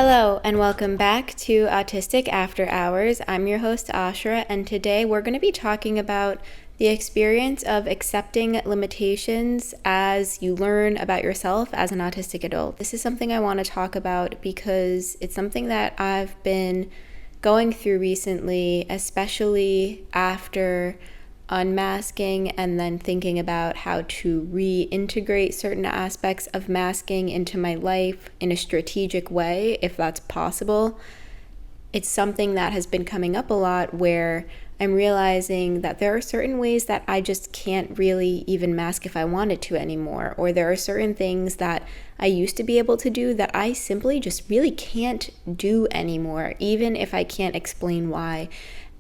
Hello and welcome back to Autistic After Hours. I'm your host Ashra, and today we're going to be talking about the experience of accepting limitations as you learn about yourself as an autistic adult. This is something I want to talk about because it's something that I've been going through recently, especially after unmasking and then thinking about how to reintegrate certain aspects of masking into my life in a strategic way, if that's possible. It's something that has been coming up a lot where I'm realizing that there are certain ways that I just can't really even mask if I wanted to anymore, or there are certain things that I used to be able to do that I simply just really can't do anymore, even if I can't explain why.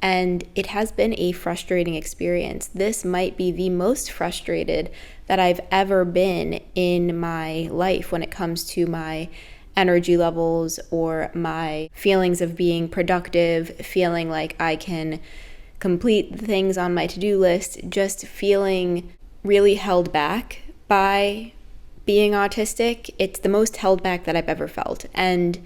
And it has been a frustrating experience. This might be the most frustrated that I've ever been in my life when it comes to my energy levels or my feelings of being productive, feeling like I can complete the things on my to-do list, just feeling really held back by being autistic. It's the most held back that I've ever felt. And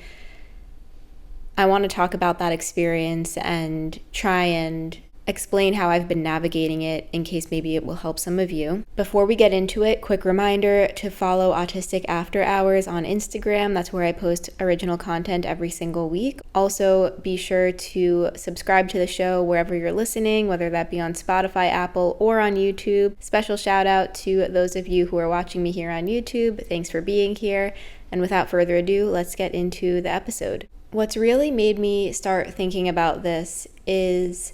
I want to talk about that experience and try and explain how I've been navigating it in case maybe it will help some of you. Before we get into it, quick reminder to follow Autistic After Hours on Instagram. That's where I post original content every single week. Also, be sure to subscribe to the show wherever you're listening, whether that be on Spotify, Apple, or on YouTube. Special shout out to those of you who are watching me here on YouTube. Thanks for being here. And without further ado, let's get into the episode. What's really made me start thinking about this is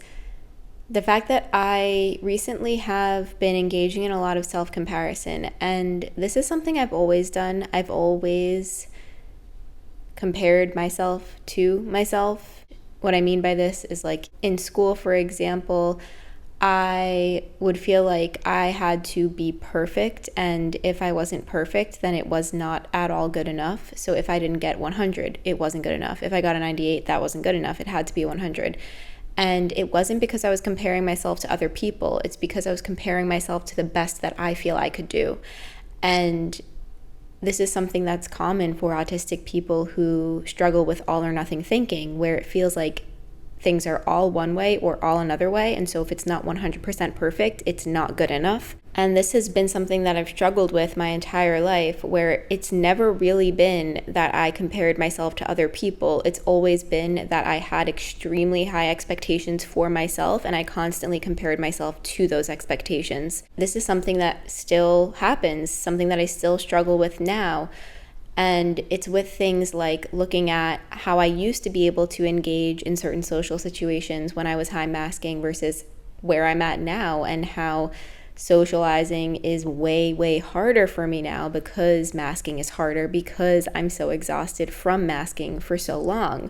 the fact that I recently have been engaging in a lot of self-comparison, and this is something I've always done. I've always compared myself to myself. What I mean by this is, like, in school, for example, I would feel like I had to be perfect, and if I wasn't perfect, then it was not at all good enough. So if I didn't get 100, it wasn't good enough. If I got a 98, that wasn't good enough. It had to be 100. And it wasn't because I was comparing myself to other people. It's because I was comparing myself to the best that I feel I could do. And this is something that's common for autistic people who struggle with all or nothing thinking, where it feels like things are all one way or all another way, and so if it's not 100% perfect, it's not good enough. And this has been something that I've struggled with my entire life, where it's never really been that I compared myself to other people. It's always been that I had extremely high expectations for myself, and I constantly compared myself to those expectations. This is something that still happens, something that I still struggle with now. And it's with things like looking at how I used to be able to engage in certain social situations when I was high masking versus where I'm at now, and how socializing is way, way harder for me now because masking is harder, because I'm so exhausted from masking for so long.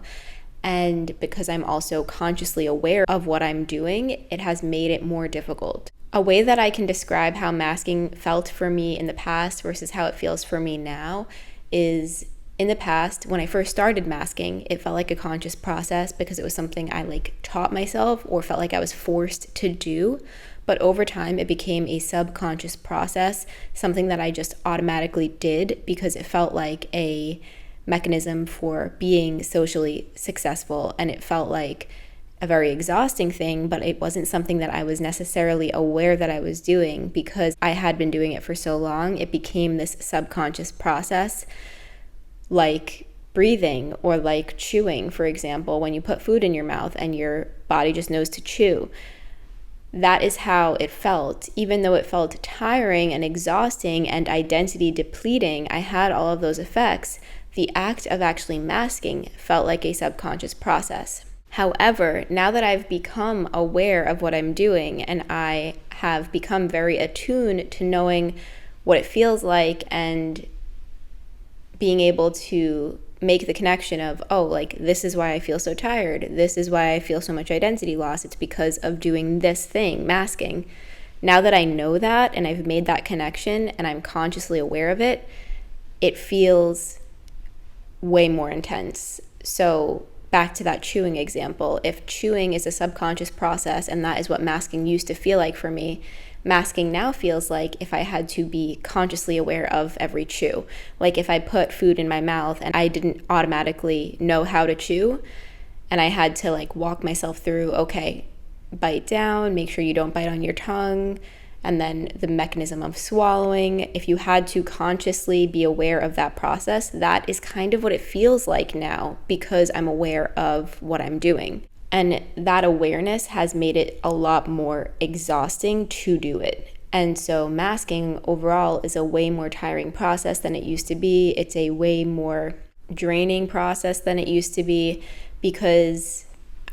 And because I'm also consciously aware of what I'm doing, it has made it more difficult. A way that I can describe how masking felt for me in the past versus how it feels for me now is, in the past, when I first started masking, it felt like a conscious process because it was something I taught myself or felt like I was forced to do. But over time, it became a subconscious process, something that I just automatically did because it felt like a mechanism for being socially successful. And it felt like a very exhausting thing, but it wasn't something that I was necessarily aware that I was doing because I had been doing it for so long. It became this subconscious process, like breathing or like chewing, for example, when you put food in your mouth and your body just knows to chew. That is how it felt. Even though it felt tiring and exhausting and identity depleting, I had all of those effects. The act of actually masking felt like a subconscious process. However, now that I've become aware of what I'm doing and I have become very attuned to knowing what it feels like and being able to make the connection of, this is why I feel so tired. This is why I feel so much identity loss. It's because of doing this thing, masking. Now that I know that and I've made that connection and I'm consciously aware of it, it feels way more intense. So back to that chewing example, if chewing is a subconscious process and that is what masking used to feel like for me, masking now feels like if I had to be consciously aware of every chew. Like if I put food in my mouth and I didn't automatically know how to chew, and I had to like walk myself through, okay, bite down, make sure you don't bite on your tongue, and then the mechanism of swallowing. If you had to consciously be aware of that process, that is kind of what it feels like now because I'm aware of what I'm doing. And that awareness has made it a lot more exhausting to do it. And so masking overall is a way more tiring process than it used to be. It's a way more draining process than it used to be because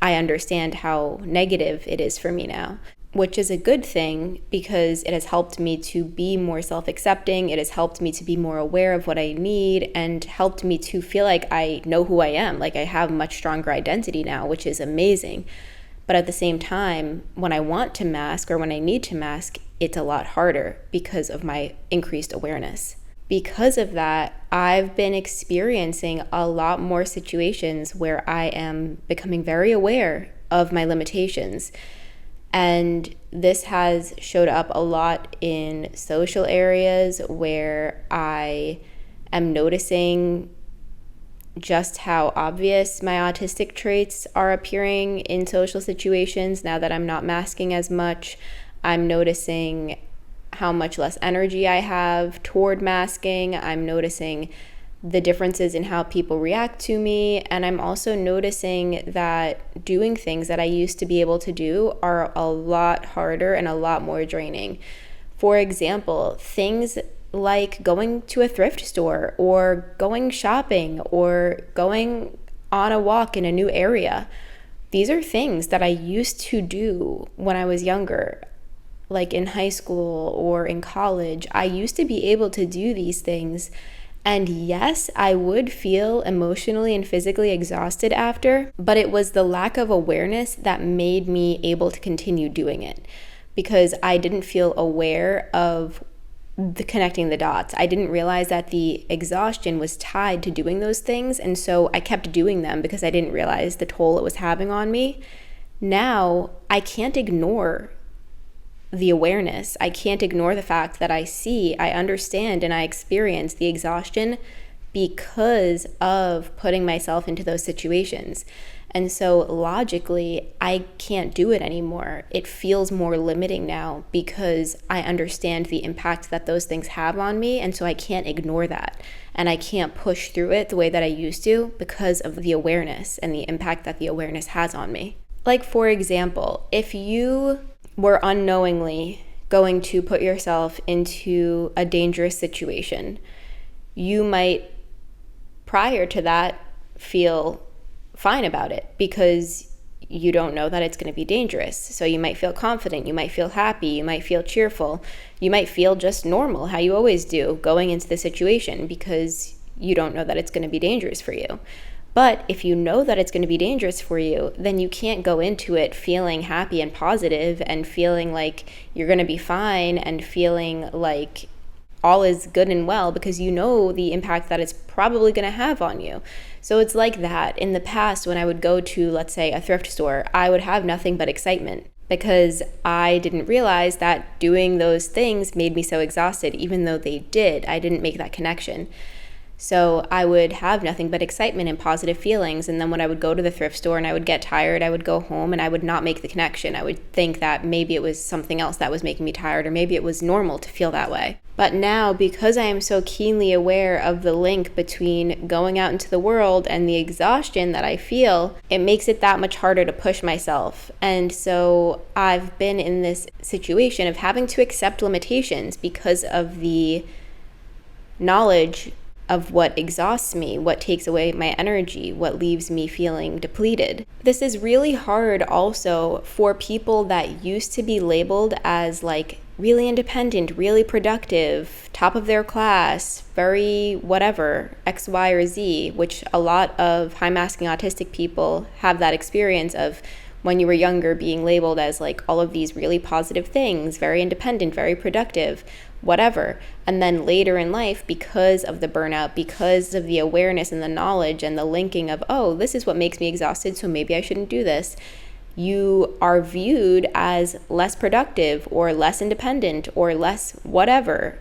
I understand how negative it is for me now, which is a good thing because it has helped me to be more self-accepting. It has helped me to be more aware of what I need and helped me to feel like I know who I am. Like I have much stronger identity now, which is amazing. But at the same time, when I want to mask or when I need to mask, it's a lot harder because of my increased awareness. Because of that, I've been experiencing a lot more situations where I am becoming very aware of my limitations. And this has showed up a lot in social areas where I am noticing just how obvious my autistic traits are appearing in social situations now that I'm not masking as much. I'm noticing how much less energy I have toward masking. I'm noticing the differences in how people react to me. And I'm also noticing that doing things that I used to be able to do are a lot harder and a lot more draining. For example, things like going to a thrift store or going shopping or going on a walk in a new area. These are things that I used to do when I was younger. Like in high school or in college, I used to be able to do these things. And yes, I would feel emotionally and physically exhausted after, but it was the lack of awareness that made me able to continue doing it because I didn't feel aware of connecting the dots. I didn't realize that the exhaustion was tied to doing those things. And so I kept doing them because I didn't realize the toll it was having on me. Now I can't ignore the awareness. I can't ignore the fact that I see, I understand, and I experience the exhaustion because of putting myself into those situations. And so logically, I can't do it anymore. It feels more limiting now because I understand the impact that those things have on me. And so I can't ignore that. And I can't push through it the way that I used to because of the awareness and the impact that the awareness has on me. Like, for example, if you were unknowingly going to put yourself into a dangerous situation, you might, prior to that, feel fine about it because you don't know that it's going to be dangerous. So you might feel confident, you might feel happy, you might feel cheerful, you might feel just normal, how you always do, going into the situation because you don't know that it's going to be dangerous for you. But if you know that it's going to be dangerous for you, then you can't go into it feeling happy and positive and feeling like you're going to be fine and feeling like all is good and well because you know the impact that it's probably going to have on you. So it's like that. In the past, when I would go to, let's say, a thrift store, I would have nothing but excitement because I didn't realize that doing those things made me so exhausted, even though they did. I didn't make that connection. So I would have nothing but excitement and positive feelings. And then when I would go to the thrift store and I would get tired, I would go home and I would not make the connection. I would think that maybe it was something else that was making me tired, or maybe it was normal to feel that way. But now, because I am so keenly aware of the link between going out into the world and the exhaustion that I feel, it makes it that much harder to push myself. And so I've been in this situation of having to accept limitations because of the knowledge of what exhausts me, what takes away my energy, what leaves me feeling depleted. This is really hard also for people that used to be labeled as like really independent, really productive, top of their class, very whatever, X, Y, or Z, which a lot of high masking autistic people have that experience of when you were younger being labeled as like all of these really positive things, very independent, very productive, whatever. And then later in life, because of the burnout, because of the awareness and the knowledge and the linking of, oh, this is what makes me exhausted, so maybe I shouldn't do this, you are viewed as less productive or less independent or less whatever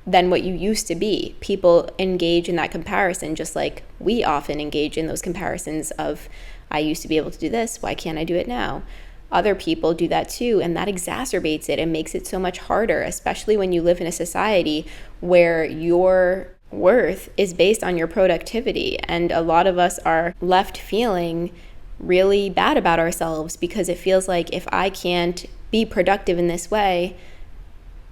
than what you used to be. People engage in that comparison, just like we often engage in those comparisons of, I used to be able to do this, why can't I do it now? Other people do that too, and that exacerbates it and makes it so much harder, especially when you live in a society where your worth is based on your productivity. And a lot of us are left feeling really bad about ourselves because it feels like if I can't be productive in this way,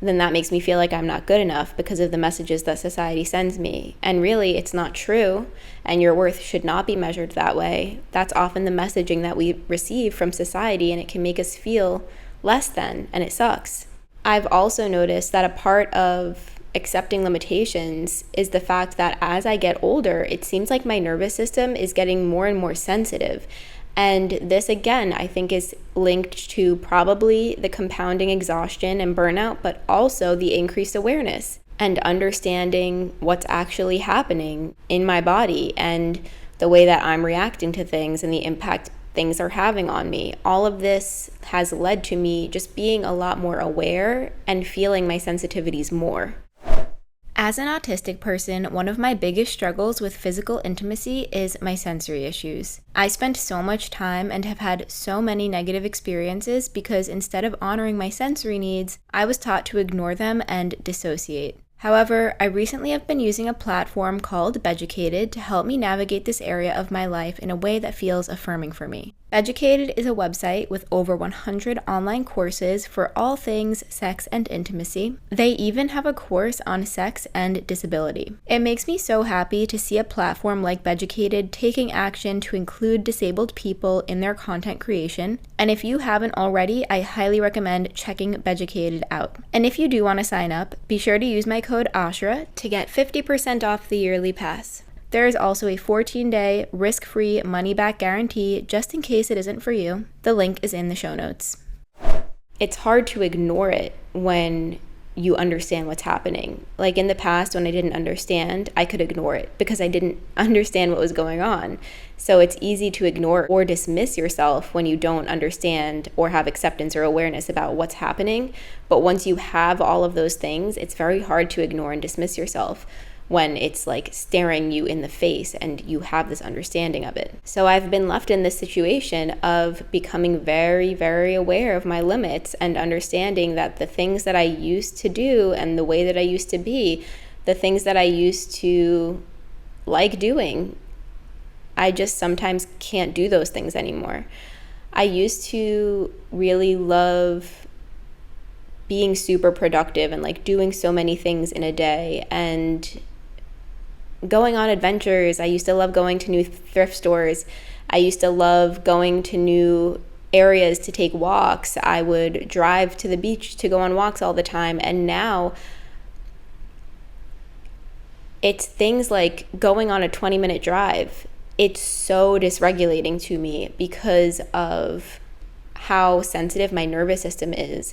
then that makes me feel like I'm not good enough because of the messages that society sends me. And really, it's not true, and your worth should not be measured that way. That's often the messaging that we receive from society, and it can make us feel less than, and it sucks. I've also noticed that a part of accepting limitations is the fact that as I get older, it seems like my nervous system is getting more and more sensitive. And this, again, I think is linked to probably the compounding exhaustion and burnout, but also the increased awareness and understanding what's actually happening in my body and the way that I'm reacting to things and the impact things are having on me. All of this has led to me just being a lot more aware and feeling my sensitivities more. As an autistic person, one of my biggest struggles with physical intimacy is my sensory issues. I spent so much time and have had so many negative experiences because instead of honoring my sensory needs, I was taught to ignore them and dissociate. However, I recently have been using a platform called Beducated to help me navigate this area of my life in a way that feels affirming for me. Beducated is a website with over 100 online courses for all things sex and intimacy. They even have a course on sex and disability. It makes me so happy to see a platform like Beducated taking action to include disabled people in their content creation. And if you haven't already, I highly recommend checking Beducated out. And if you do want to sign up, be sure to use my code Ashra to get 50% off the yearly pass. There is also a 14-day risk-free money-back guarantee just in case it isn't for you. The link is in the show notes. It's hard to ignore it when you understand what's happening. Like in the past, when I didn't understand, I could ignore it because I didn't understand what was going on. So it's easy to ignore or dismiss yourself when you don't understand or have acceptance or awareness about what's happening. But once you have all of those things, it's very hard to ignore and dismiss yourself when it's like staring you in the face and you have this understanding of it. So I've been left in this situation of becoming very, very aware of my limits and understanding that the things that I used to do and the way that I used to be, the things that I used to like doing, I just sometimes can't do those things anymore. I used to really love being super productive and like doing so many things in a day and going on adventures. I used to love going to new thrift stores. I used to love going to new areas to take walks. I would drive to the beach to go on walks all the time. And now it's things like going on a 20-minute drive. It's so dysregulating to me because of how sensitive my nervous system is.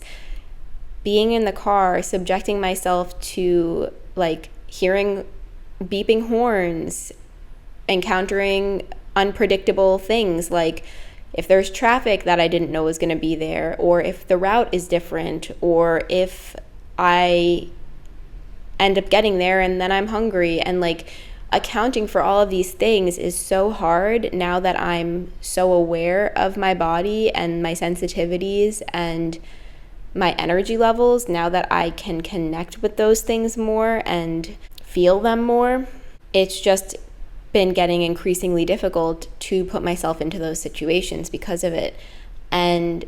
Being in the car, subjecting myself to like hearing beeping horns, encountering unpredictable things like if there's traffic that I didn't know was going to be there, or if the route is different, or if I end up getting there and then I'm hungry, and like accounting for all of these things is so hard now that I'm so aware of my body and my sensitivities and my energy levels. Now that I can connect with those things more and feel them more, it's just been getting increasingly difficult to put myself into those situations because of it. And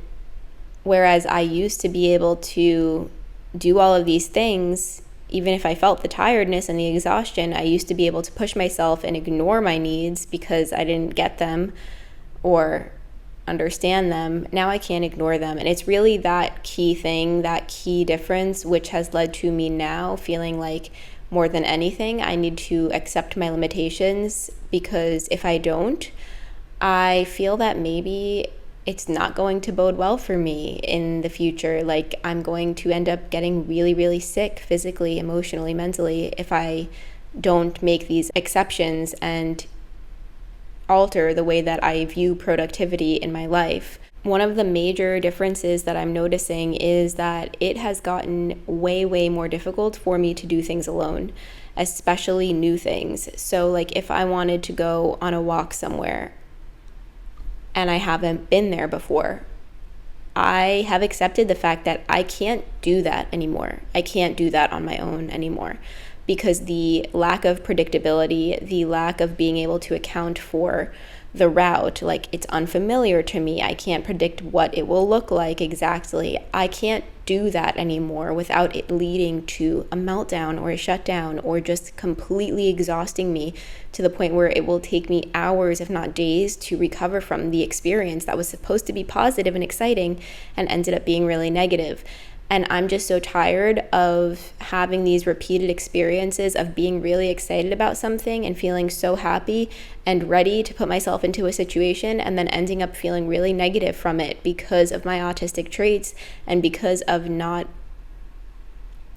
whereas I used to be able to do all of these things, even if I felt the tiredness and the exhaustion, I used to be able to push myself and ignore my needs because I didn't get them or understand them. Now I can't ignore them. And it's really that key thing, that key difference, which has led to me now feeling like more than anything, I need to accept my limitations, because if I don't, I feel that maybe it's not going to bode well for me in the future. Like I'm going to end up getting really, really sick physically, emotionally, mentally if I don't make these exceptions and alter the way that I view productivity in my life. one of the major differences that I'm noticing is that it has gotten way, way more difficult for me to do things alone, especially new things. So like if I wanted to go on a walk somewhere and I haven't been there before, I have accepted the fact that I can't do that anymore. I can't do that on my own anymore, because the lack of predictability, the lack of being able to account for the route, like it's unfamiliar to me. I can't predict what it will look like exactly. I can't do that anymore without it leading to a meltdown or a shutdown or just completely exhausting me to the point where it will take me hours, if not days, to recover from the experience that was supposed to be positive and exciting and ended up being really negative. And I'm just so tired of having these repeated experiences of being really excited about something and feeling so happy and ready to put myself into a situation and then ending up feeling really negative from it because of my autistic traits and because of not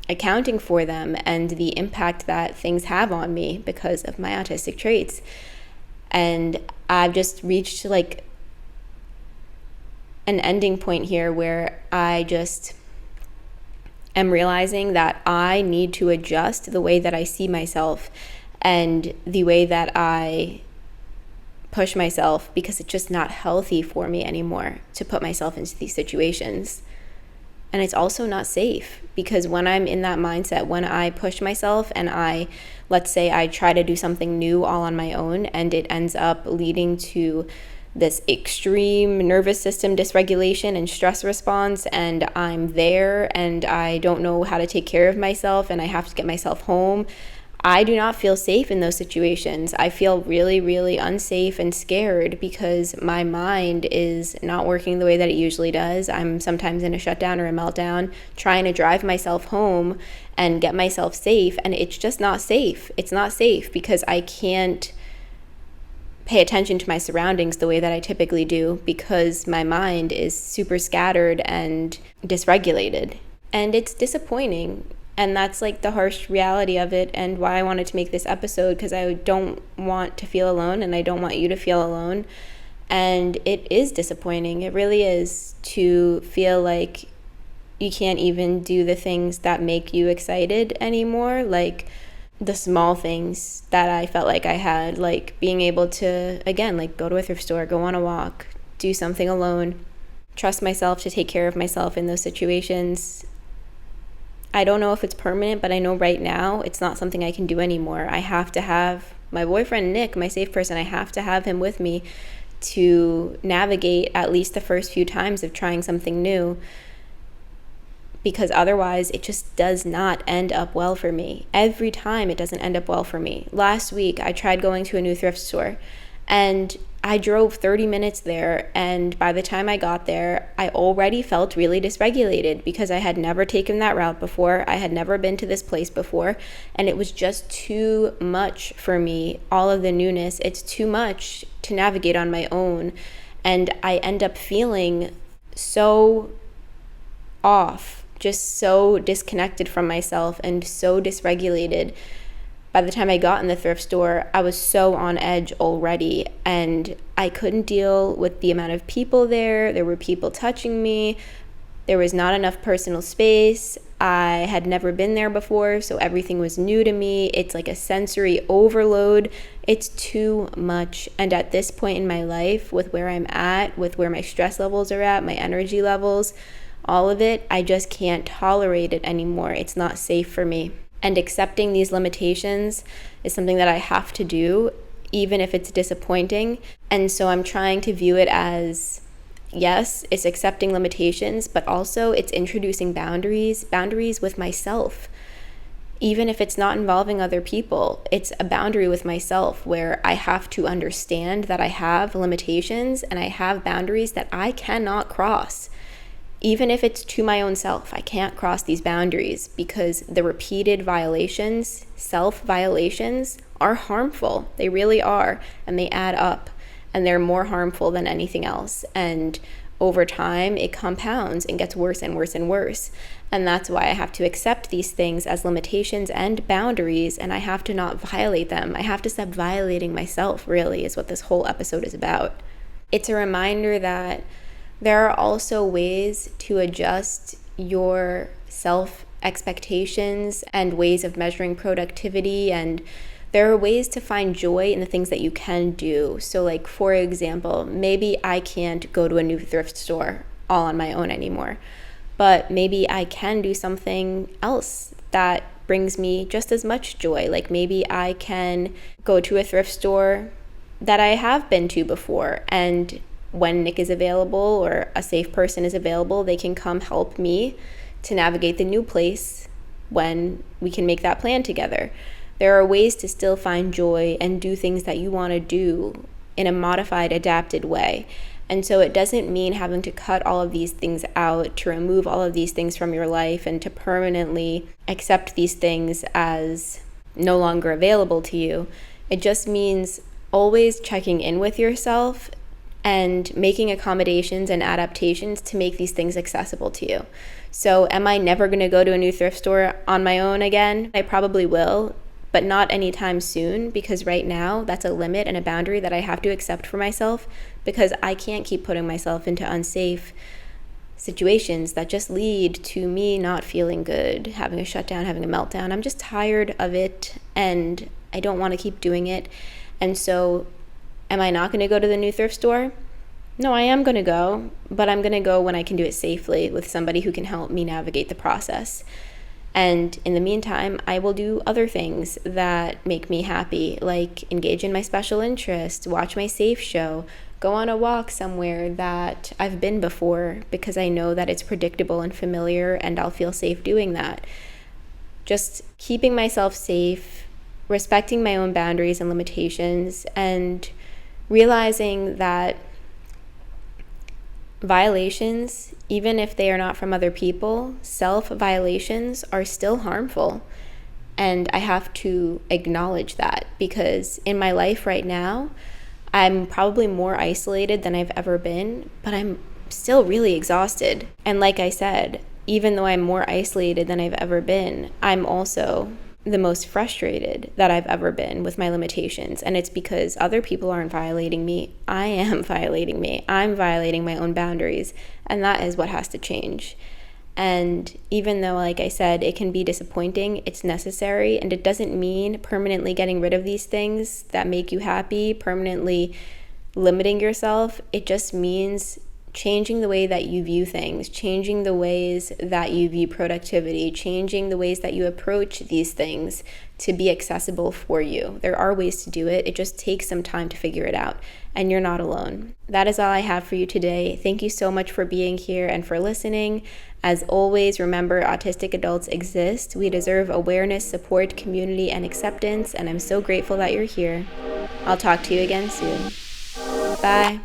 accounting for them and the impact that things have on me because of my autistic traits. And I've just reached like an ending point here where I just am realizing that I need to adjust the way that I see myself and the way that I push myself, because it's just not healthy for me anymore to put myself into these situations. And it's also not safe, because when I'm in that mindset, when I push myself and let's say I try to do something new all on my own and it ends up leading to this extreme nervous system dysregulation and stress response, and I'm there and I don't know how to take care of myself and I have to get myself home, I do not feel safe in those situations. I feel really, really unsafe and scared because my mind is not working the way that it usually does. I'm sometimes in a shutdown or a meltdown trying to drive myself home and get myself safe, and it's just not safe. It's not safe because I can't pay attention to my surroundings the way that I typically do because my mind is super scattered and dysregulated. And it's disappointing. And that's like the harsh reality of it, and why I wanted to make this episode, because I don't want to feel alone and I don't want you to feel alone. And it is disappointing. It really is, to feel like you can't even do the things that make you excited anymore, like the small things that I felt like I had, like being able to, again, like go to a thrift store, go on a walk, do something alone, trust myself to take care of myself in those situations. I don't know if it's permanent, but I know right now it's not something I can do anymore. I have to have my boyfriend, Nick, my safe person, I have to have him with me to navigate at least the first few times of trying something new, because otherwise it just does not end up well for me. Every time it doesn't end up well for me. Last week I tried going to a new thrift store and I drove 30 minutes there, and by the time I got there I already felt really dysregulated because I had never taken that route before. I had never been to this place before, and it was just too much for me. All of the newness, it's too much to navigate on my own, and I end up feeling so off, just so disconnected from myself and so dysregulated. By the time I got in the thrift store, I was so on edge already, and I couldn't deal with the amount of people there. There were people touching me. There was not enough personal space. I had never been there before, so everything was new to me. It's like a sensory overload. It's too much. And at this point in my life, with where I'm at, with where my stress levels are at, my energy levels, all of it, I just can't tolerate it anymore. It's not safe for me. And accepting these limitations is something that I have to do, even if it's disappointing. And so I'm trying to view it as, yes, it's accepting limitations, but also it's introducing boundaries with myself. Even if it's not involving other people, it's a boundary with myself where I have to understand that I have limitations and I have boundaries that I cannot cross. Even if it's to my own self, I can't cross these boundaries because the repeated violations, self-violations, are harmful. They really are, and they add up, and they're more harmful than anything else. And over time, it compounds and gets worse and worse and worse. And that's why I have to accept these things as limitations and boundaries, and I have to not violate them. I have to stop violating myself, really, is what this whole episode is about. It's a reminder that There are also ways to adjust your self expectations and ways of measuring productivity, and there are ways to find joy in the things that you can do. So like, for example, maybe I can't go to a new thrift store all on my own anymore, but maybe I can do something else that brings me just as much joy. Like maybe I can go to a thrift store that I have been to before, and when Nick is available or a safe person is available, they can come help me to navigate the new place when we can make that plan together. There are ways to still find joy and do things that you want to do in a modified, adapted way. And so it doesn't mean having to cut all of these things out, to remove all of these things from your life, and to permanently accept these things as no longer available to you. It just means always checking in with yourself and making accommodations and adaptations to make these things accessible to you. So am I never going to go to a new thrift store on my own again? I probably will, but not anytime soon, because right now that's a limit and a boundary that I have to accept for myself, because I can't keep putting myself into unsafe situations that just lead to me not feeling good, having a shutdown, having a meltdown. I'm just tired of it and I don't want to keep doing it. And so am I not going to go to the new thrift store? No, I am going to go, but I'm going to go when I can do it safely with somebody who can help me navigate the process. And in the meantime, I will do other things that make me happy, like engage in my special interests, watch my safe show, go on a walk somewhere that I've been before because I know that it's predictable and familiar and I'll feel safe doing that. Just keeping myself safe, respecting my own boundaries and limitations, and realizing that violations, even if they are not from other people, self-violations are still harmful. And I have to acknowledge that, because in my life right now, I'm probably more isolated than I've ever been, but I'm still really exhausted. And like I said, even though I'm more isolated than I've ever been, I'm also the most frustrated that I've ever been with my limitations. And it's because other people aren't violating me. I am violating me. I'm violating my own boundaries. And that is what has to change. And even though, like I said, it can be disappointing, it's necessary. And it doesn't mean permanently getting rid of these things that make you happy, permanently limiting yourself. It just means changing the way that you view things, changing the ways that you view productivity, changing the ways that you approach these things to be accessible for you. There are ways to do it. It just takes some time to figure it out, and you're not alone. That is all I have for you today. Thank you so much for being here and for listening. As always, remember, autistic adults exist. We deserve awareness, support, community, and acceptance, and I'm so grateful that you're here. I'll talk to you again soon. Bye.